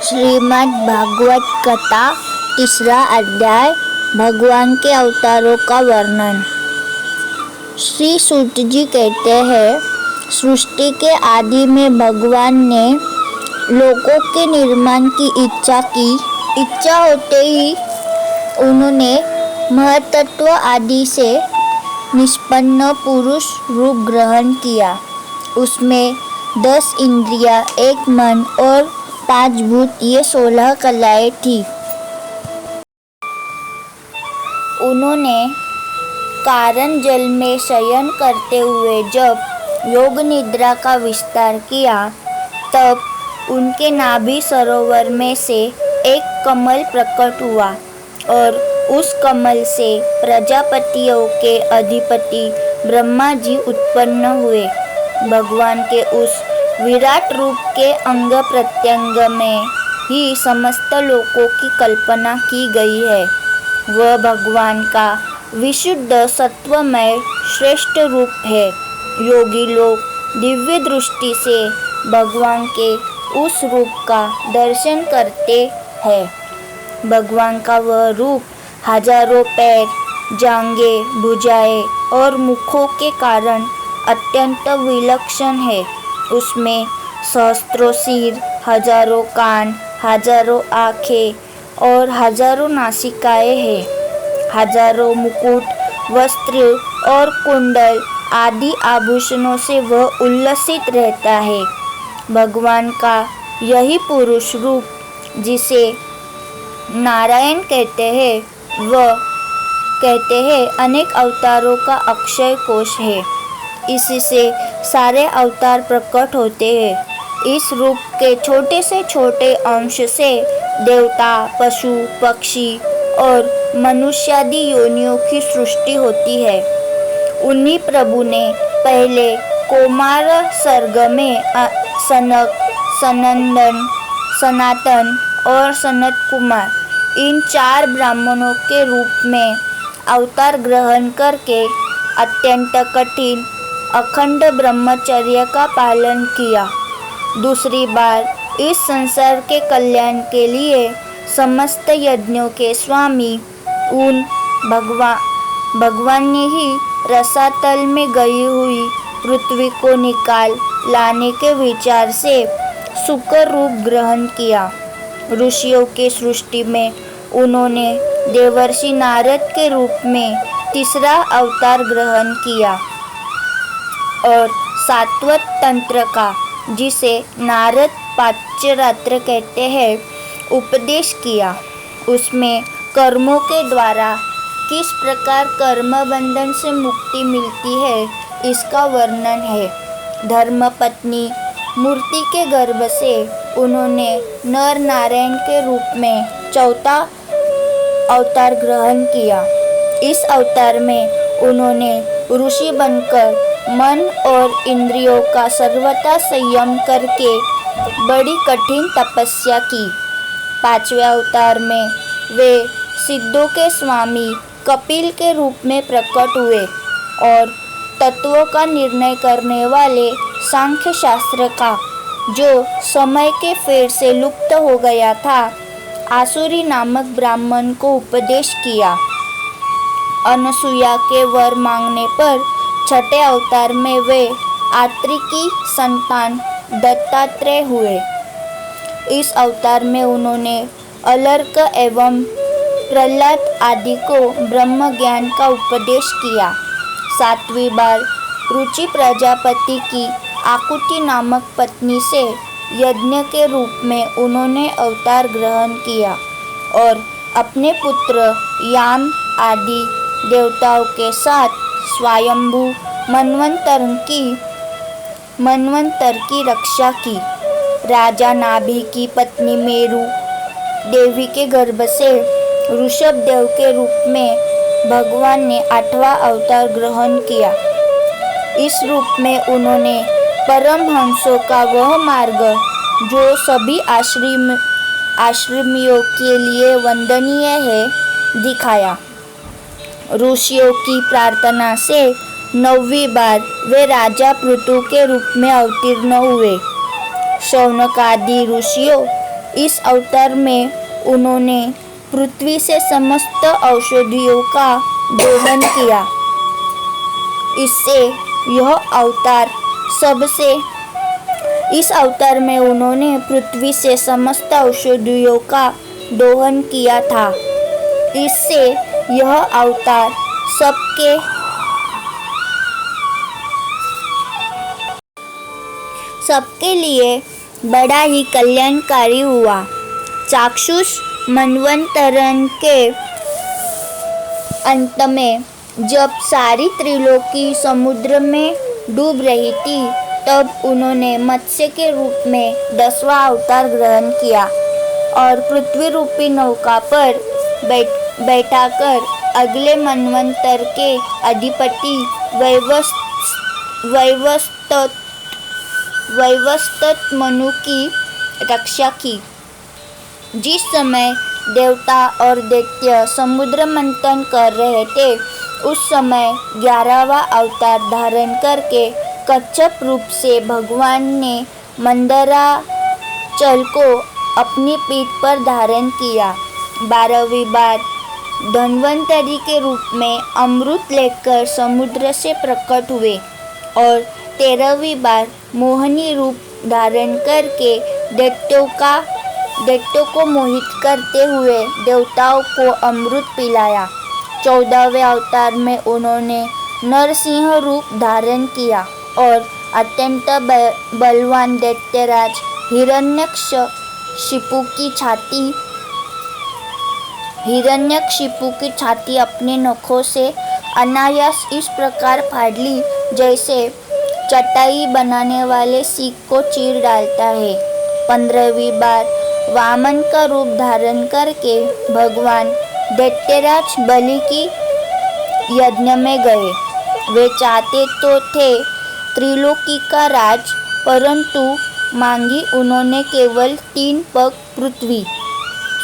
श्रीमद् भागवत कथा तीसरा अध्याय भगवान के अवतारों का वर्णन। श्री सूत जी कहते हैं, सृष्टि के आदि में भगवान ने लोकों के निर्माण की इच्छा की। इच्छा होते ही उन्होंने महतत्व आदि से निष्पन्न पुरुष रूप ग्रहण किया। उसमें 10 इंद्रियां, 1 मन और 5 भूत, ये 16 कलाएं थी। उन्होंने कारण जल में शयन करते हुए जब योग निद्रा का विस्तार किया, तब उनके नाभि सरोवर में से एक कमल प्रकट हुआ और उस कमल से प्रजापतियों के अधिपति ब्रह्मा जी उत्पन्न हुए। भगवान के उस विराट रूप के अंग प्रत्यंग में ही समस्त लोकों की कल्पना की गई है। वह भगवान का विशुद्ध सत्वमय श्रेष्ठ रूप है। योगी लोग दिव्य दृष्टि से भगवान के उस रूप का दर्शन करते हैं। भगवान का वह रूप हजारों पैर, जांघें, भुजाएं और मुखों के कारण अत्यंत विलक्षण है। उसमें सहस्त्रों सिर, हजारों कान, हजारों आँखें और हजारों नासिकाएं हैं। हजारों मुकुट, वस्त्र और कुंडल आदि आभूषणों से वह उल्लसित रहता है। भगवान का यही पुरुष रूप, जिसे नारायण कहते हैं, वह कहते हैं अनेक अवतारों का अक्षय कोश है। इसी से सारे अवतार प्रकट होते हैं। इस रूप के छोटे से छोटे अंश से देवता, पशु, पक्षी और मनुष्यादि योनियों की सृष्टि होती है। उन्हीं प्रभु ने पहले कौमार सर्ग में सनक, सनंदन, सनातन और सनत कुमार, इन 4 ब्राह्मणों के रूप में अवतार ग्रहण करके अत्यंत कठिन अखंड ब्रह्मचर्य का पालन किया। दूसरी बार इस संसार के कल्याण के लिए समस्त यज्ञों के स्वामी उन भगवान ने ही रसातल में गई हुई पृथ्वी को निकाल लाने के विचार से शुक्र रूप ग्रहण किया। ऋषियों के सृष्टि में उन्होंने देवर्षि नारद के रूप में तीसरा अवतार ग्रहण किया और सात्वत तंत्र का, जिसे नारद पांचरात्र कहते हैं, उपदेश किया। उसमें कर्मों के द्वारा किस प्रकार कर्म बंधन से मुक्ति मिलती है, इसका वर्णन है। धर्मपत्नी मूर्ति के गर्भ से उन्होंने नर नारायण के रूप में चौथा अवतार ग्रहण किया। इस अवतार में उन्होंने ऋषि बनकर मन और इंद्रियों का सर्वथा संयम करके बड़ी कठिन तपस्या की। 5वें अवतार में वे सिद्धों के स्वामी कपिल के रूप में प्रकट हुए और तत्वों का निर्णय करने वाले सांख्य शास्त्र का, जो समय के फेर से लुप्त हो गया था, आसुरी नामक ब्राह्मण को उपदेश किया। अनसुया के वर मांगने पर 6ठे अवतार में वे आत्रि की संतान दत्तात्रेय हुए। इस अवतार में उन्होंने अलर्क एवं प्रहलाद आदि को ब्रह्म ज्ञान का उपदेश किया। 7वीं बार रुचि प्रजापति की आकुति नामक पत्नी से यज्ञ के रूप में उन्होंने अवतार ग्रहण किया और अपने पुत्र याम आदि देवताओं के साथ स्वयंभू मनवंतर की रक्षा की। राजा नाभि की पत्नी मेरु देवी के गर्भ से ऋषभ देव के रूप में भगवान ने 8वां अवतार ग्रहण किया। इस रूप में उन्होंने परमहंसों का वह मार्ग, जो सभी आश्रमियों के लिए वंदनीय है, दिखाया। ऋषियों की प्रार्थना से 9वीं बार वे राजा पृथु के रूप में अवतीर्ण हुए। शौनक आदि ऋषियों इस अवतार में उन्होंने पृथ्वी से समस्त औषधियों का दोहन किया। इस अवतार में उन्होंने पृथ्वी से समस्त औषधियों का दोहन किया था। इससे यह अवतार सबके लिए बड़ा ही कल्याणकारी हुआ। चाक्षुष मनवंतरण के अंत में जब सारी त्रिलोकी समुद्र में डूब रही थी, तब उन्होंने मत्स्य के रूप में 10वां अवतार ग्रहण किया और पृथ्वी रूपी नौका पर बैठाकर अगले मनवंतर के अधिपति वैवस्वत मनु की रक्षा की। जिस समय देवता और दैत्य समुद्र मंथन कर रहे थे, उस समय 11वां अवतार धारण करके कच्छप रूप से भगवान ने मंदराचल को अपनी पीठ पर धारण किया। 12वीं बार धन्वंतरी के रूप में अमृत लेकर समुद्र से प्रकट हुए और 13वीं बार मोहिनी रूप धारण करके दैत्यों को मोहित करते हुए देवताओं को अमृत पिलाया। 14वें अवतार में उन्होंने नरसिंह रूप धारण किया और अत्यंत बलवान दैत्यराज हिरण्यकशिपु की छाती अपने नखों से अनायास इस प्रकार फाड़ ली जैसे चटाई बनाने वाले सीख को चीर डालता है। 15वीं बार वामन का रूप धारण करके भगवान दैत्यराज बलि की यज्ञ में गए। वे चाहते तो थे त्रिलोकी का राज, परंतु मांगी उन्होंने केवल 3 पग पृथ्वी।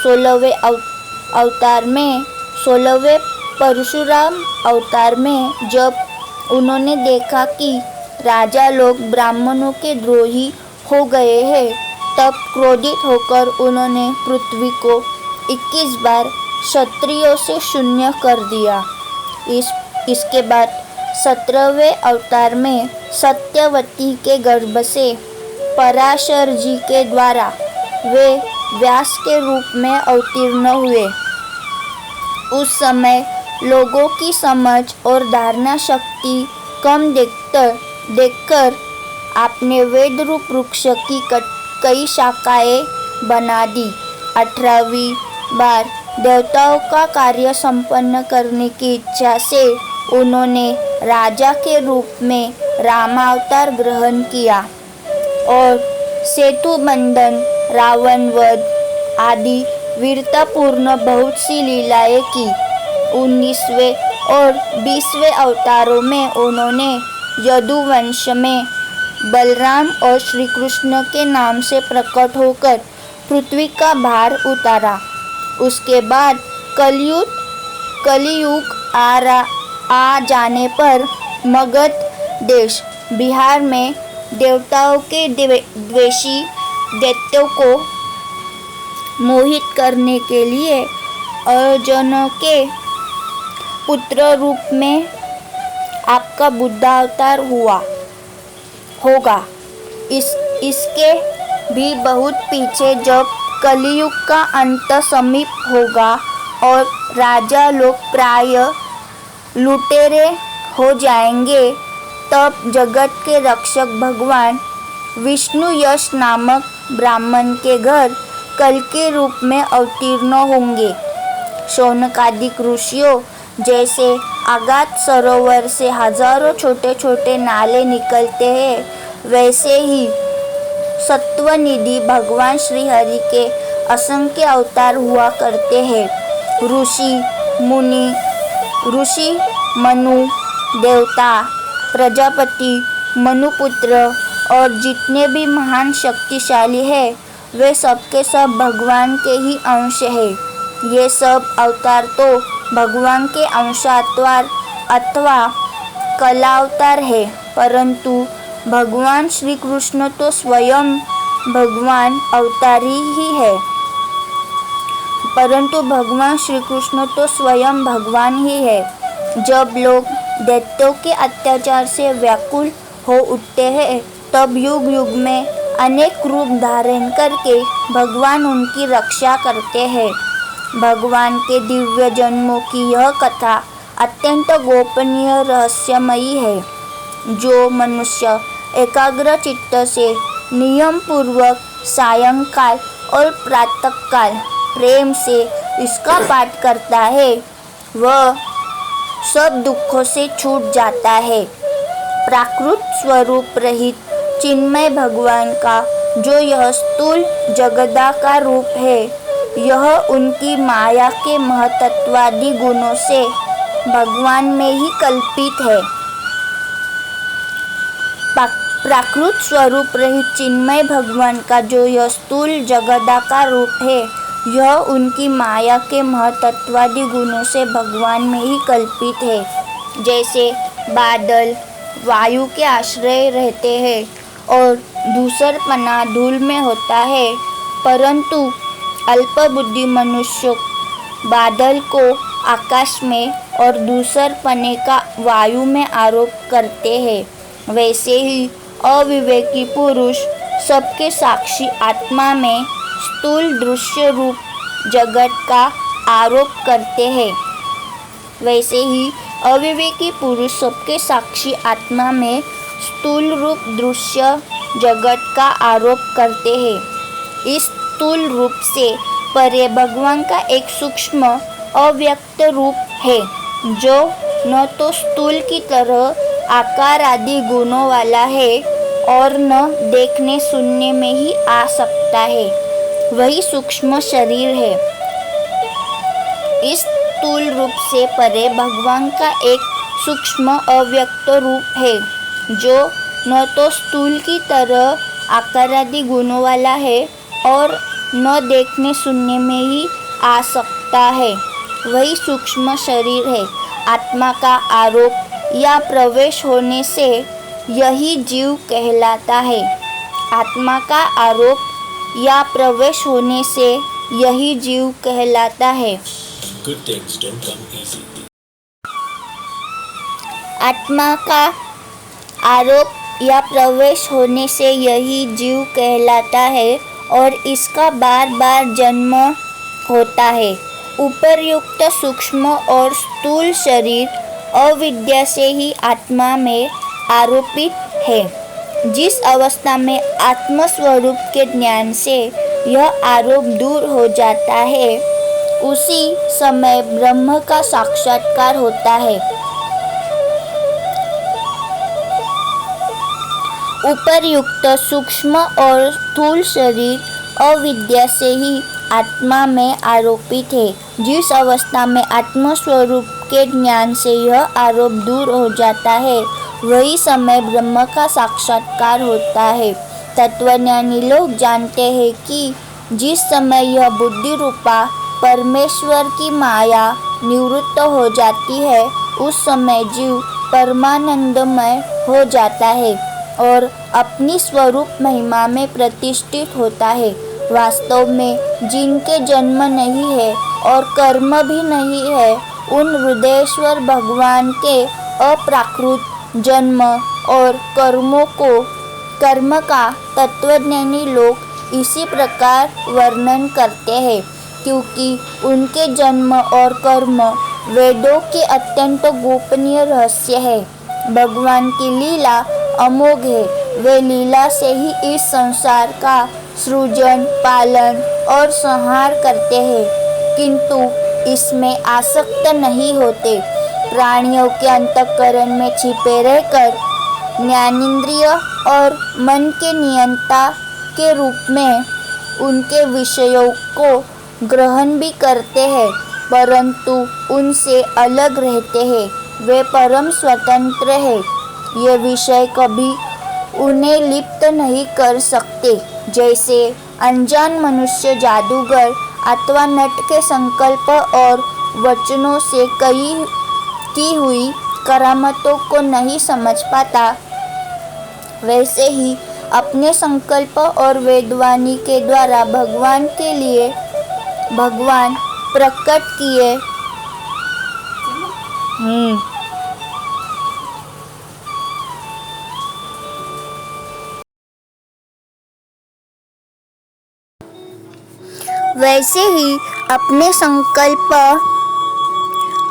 16वें अवतार में 16वें परशुराम अवतार में जब उन्होंने देखा कि राजा लोग ब्राह्मणों के द्रोही हो गए हैं, तब क्रोधित होकर उन्होंने पृथ्वी को 21 बार क्षत्रियों से शून्य कर दिया। इसके बाद 17वें अवतार में सत्यवती के गर्भ से पराशर जी के द्वारा वे व्यास के रूप में अवतीर्ण हुए। उस समय लोगों की समझ और धारणा शक्ति कम देखकर आपने वेद रूप वृक्ष की कई शाखाएं बना दी। 18वीं बार देवताओं का कार्य संपन्न करने की इच्छा से उन्होंने राजा के रूप में रामावतार ग्रहण किया और सेतु बंधन, रावण वध आदि वीरतापूर्ण बहुत सी लीलाएं की। 19वें और 20वें अवतारों में उन्होंने यदुवंश में बलराम और श्री कृष्ण के नाम से प्रकट होकर पृथ्वी का भार उतारा। उसके बाद कलियुग आ जाने पर मगध देश बिहार में देवताओं के द्वेषी दैत्यों को मोहित करने के लिए अर्जुन के पुत्र रूप में आपका बुद्धावतार होगा। इसके भी बहुत पीछे जब कलियुग का अंत समीप होगा और राजा लोग प्राय लुटेरे हो जाएंगे, तब जगत के रक्षक भगवान विष्णु यश नामक ब्राह्मण के घर कल के रूप में अवतीर्ण होंगे। शौनकादिक ऋषियों जैसे अगाध सरोवर से हजारों छोटे छोटे नाले निकलते हैं, वैसे ही सत्वनिधि भगवान श्री हरि के असंख्य अवतार हुआ करते हैं। ऋषि मनु, देवता, प्रजापति, मनुपुत्र और जितने भी महान शक्तिशाली हैं, वे सबके सब भगवान के ही अंश हैं। ये सब अवतार तो भगवान के अंशावतार अथवा कलावतार है, परंतु भगवान श्री कृष्ण तो स्वयं भगवान अवतारी ही है, परंतु भगवान श्री कृष्ण तो स्वयं भगवान ही है। जब लोग दैत्यों के अत्याचार से व्याकुल हो उठते हैं, तब युग युग में अनेक रूप धारण करके भगवान उनकी रक्षा करते हैं। भगवान के दिव्य जन्मों की यह कथा अत्यंत गोपनीय रहस्यमयी है। जो मनुष्य एकाग्र चित्त से नियम पूर्वक सायंकाल और प्रातःकाल प्रेम से इसका पाठ करता है, वह सब दुखों से छूट जाता है। प्राकृत स्वरूप रहित चिन्मय भगवान का जो यह स्थूल जगदाकार रूप है, यह उनकी माया के महतत्वादी गुणों से भगवान में ही कल्पित है। प्राकृत स्वरूप रहित चिन्मय भगवान का जो यह स्थूल जगदाकार रूप है, यह उनकी माया के महतत्वादी गुणों से भगवान में ही कल्पित है। जैसे बादल वायु के आश्रय रहते हैं और धूसरपना धूल में होता है, परंतु अल्पबुद्धि मनुष्य बादल को आकाश में और धूसरपने का वायु में आरोप करते हैं। वैसे ही अविवेकी पुरुष सबके साक्षी आत्मा में स्थूल दृश्य रूप जगत का आरोप करते हैं। वैसे ही अविवेकी पुरुष सबके साक्षी आत्मा में स्थूल रूप दृश्य जगत का आरोप करते हैं। इस स्थूल रूप से परे भगवान का एक सूक्ष्म अव्यक्त रूप है, जो न तो स्थूल की तरह आकार आदि गुणों वाला है और न देखने सुनने में ही आ सकता है। वही सूक्ष्म शरीर है। इस स्थूल रूप से परे भगवान का एक सूक्ष्म अव्यक्त रूप है, जो न तो स्थूल की तरह आकार आदि गुणों वाला है और न देखने सुनने में ही आ सकता है। वही सूक्ष्म शरीर है। आत्मा का आरोप या प्रवेश होने से यही जीव कहलाता है। आत्मा का आरोप या प्रवेश होने से यही जीव कहलाता है। आत्मा का आरोप या प्रवेश होने से यही जीव कहलाता है और इसका बार बार जन्म होता है। उपर्युक्त सूक्ष्म और स्थूल शरीर अविद्या से ही आत्मा में आरोपित है। जिस अवस्था में आत्मस्वरूप के ज्ञान से यह आरोप दूर हो जाता है, उसी समय ब्रह्म का साक्षात्कार होता है। उपर्युक्त सूक्ष्म और स्थूल शरीर अविद्या से ही आत्मा में आरोपित है। जिस अवस्था में आत्मस्वरूप के ज्ञान से यह आरोप दूर हो जाता है, वही समय ब्रह्म का साक्षात्कार होता है। तत्वज्ञानी लोग जानते हैं कि जिस समय यह बुद्धि रूपा परमेश्वर की माया निवृत्त हो जाती है, उस समय जीव परमानंदमय हो जाता है और अपनी स्वरूप महिमा में प्रतिष्ठित होता है। वास्तव में जिनके जन्म नहीं है और कर्म भी नहीं है, उन हृदयेश्वर भगवान के अप्राकृत जन्म और कर्म का तत्वज्ञानी लोग इसी प्रकार वर्णन करते हैं, क्योंकि उनके जन्म और कर्म वेदों के अत्यंत गोपनीय रहस्य है। भगवान की लीला अमोघ है। वे लीला से ही इस संसार का सृजन, पालन और संहार करते हैं, किंतु इसमें आसक्त नहीं होते। प्राणियों के अंतःकरण में छिपे रहकर ज्ञानेंद्रिय और मन के नियंता के रूप में उनके विषयों को ग्रहण भी करते हैं, परंतु उनसे अलग रहते हैं। वे परम स्वतंत्र हैं। ये विषय कभी उन्हें लिप्त नहीं कर सकते। जैसे अनजान मनुष्य जादूगर अथवा नट के संकल्प और वचनों से की हुई करामतों को नहीं समझ पाता, वैसे ही अपने संकल्प और वेदवाणी के द्वारा भगवान प्रकट किए। वैसे ही अपने संकल्प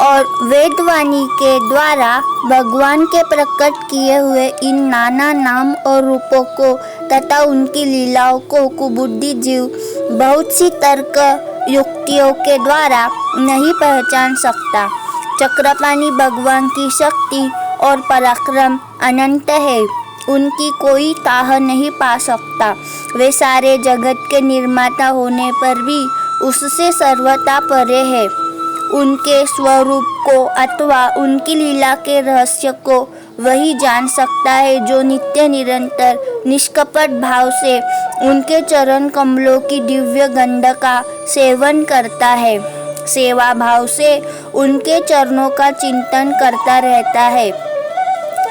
और वेदवाणी के द्वारा भगवान के प्रकट किए हुए इन नाना नाम और रूपों को तथा उनकी लीलाओं को कुबुद्धि जीव बहुत सी तर्क युक्तियों के द्वारा नहीं पहचान सकता। चक्रपाणि भगवान की शक्ति और पराक्रम अनंत है, उनकी कोई ताह नहीं पा सकता। वे सारे जगत के निर्माता होने पर भी उससे सर्वथा परे है। उनके स्वरूप को अथवा उनकी लीला के रहस्य को वही जान सकता है जो नित्य निरंतर निष्कपट भाव से उनके चरण कमलों की दिव्य गंध का सेवन करता है, सेवा भाव से उनके चरणों का चिंतन करता रहता है।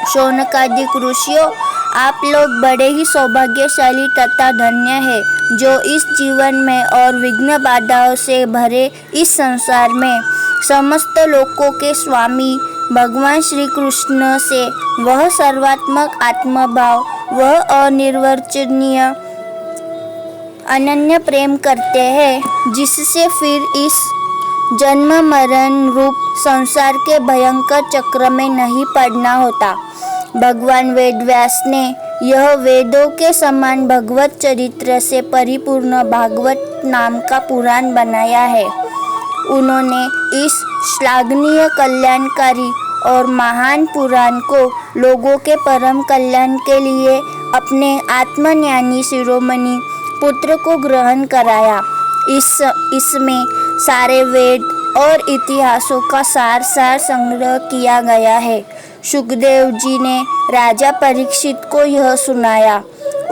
शौनकादिक ऋषियों, आप लोग बड़े ही सौभाग्यशाली तथा धन्य हैं जो इस जीवन में और विघ्न बाधाओं से भरे इस संसार में समस्त लोकों के स्वामी भगवान श्री कृष्ण से वह सर्वात्मक आत्मभाव, वह अनिर्वचनीय अनन्य प्रेम करते हैं जिससे फिर इस जन्म मरण रूप संसार के भयंकर चक्र में नहीं पड़ना होता। भगवान वेदव्यास ने यह वेदों के समान भगवत चरित्र से परिपूर्ण भागवत नाम का पुराण बनाया है। उन्होंने इस श्लाघनीय कल्याणकारी और महान पुराण को लोगों के परम कल्याण के लिए अपने आत्मज्ञानी शिरोमणि पुत्र को ग्रहण कराया। इसमें सारे वेद और इतिहासों का सार संग्रह किया गया है। सुखदेव जी ने राजा परीक्षित को यह सुनाया।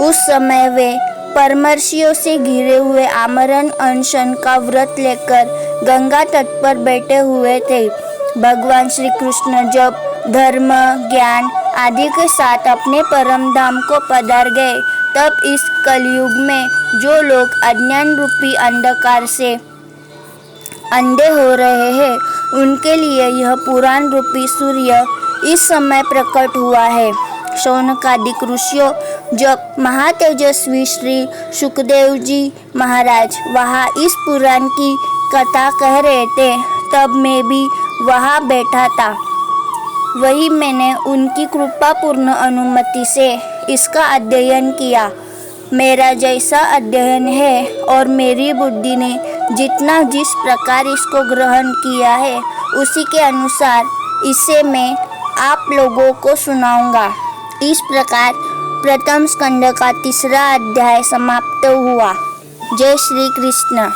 उस समय वे परमर्शियों से घिरे हुए आमरण अनशन का व्रत लेकर गंगा तट पर बैठे हुए थे। भगवान श्री कृष्ण जब धर्म, ज्ञान आदि के साथ अपने परम धाम को पधार गए, तब इस कलयुग में जो लोग अज्ञान रूपी अंधकार से अंधे हो रहे हैं, उनके लिए यह पुराण रूपी सूर्य इस समय प्रकट हुआ है। शौनकादिक ऋषियों, जब महातेजस्वी श्री सुखदेव जी महाराज वहाँ इस पुराण की कथा कह रहे थे, तब मैं भी वहाँ बैठा था। वही मैंने उनकी कृपापूर्ण अनुमति से इसका अध्ययन किया। मेरा जैसा अध्ययन है और मेरी बुद्धि ने जिस प्रकार इसको ग्रहण किया है, उसी के अनुसार इसे मैं आप लोगों को सुनाऊंगा। इस प्रकार प्रथम स्कंद का 3रा अध्याय समाप्त हुआ। जय श्री कृष्ण।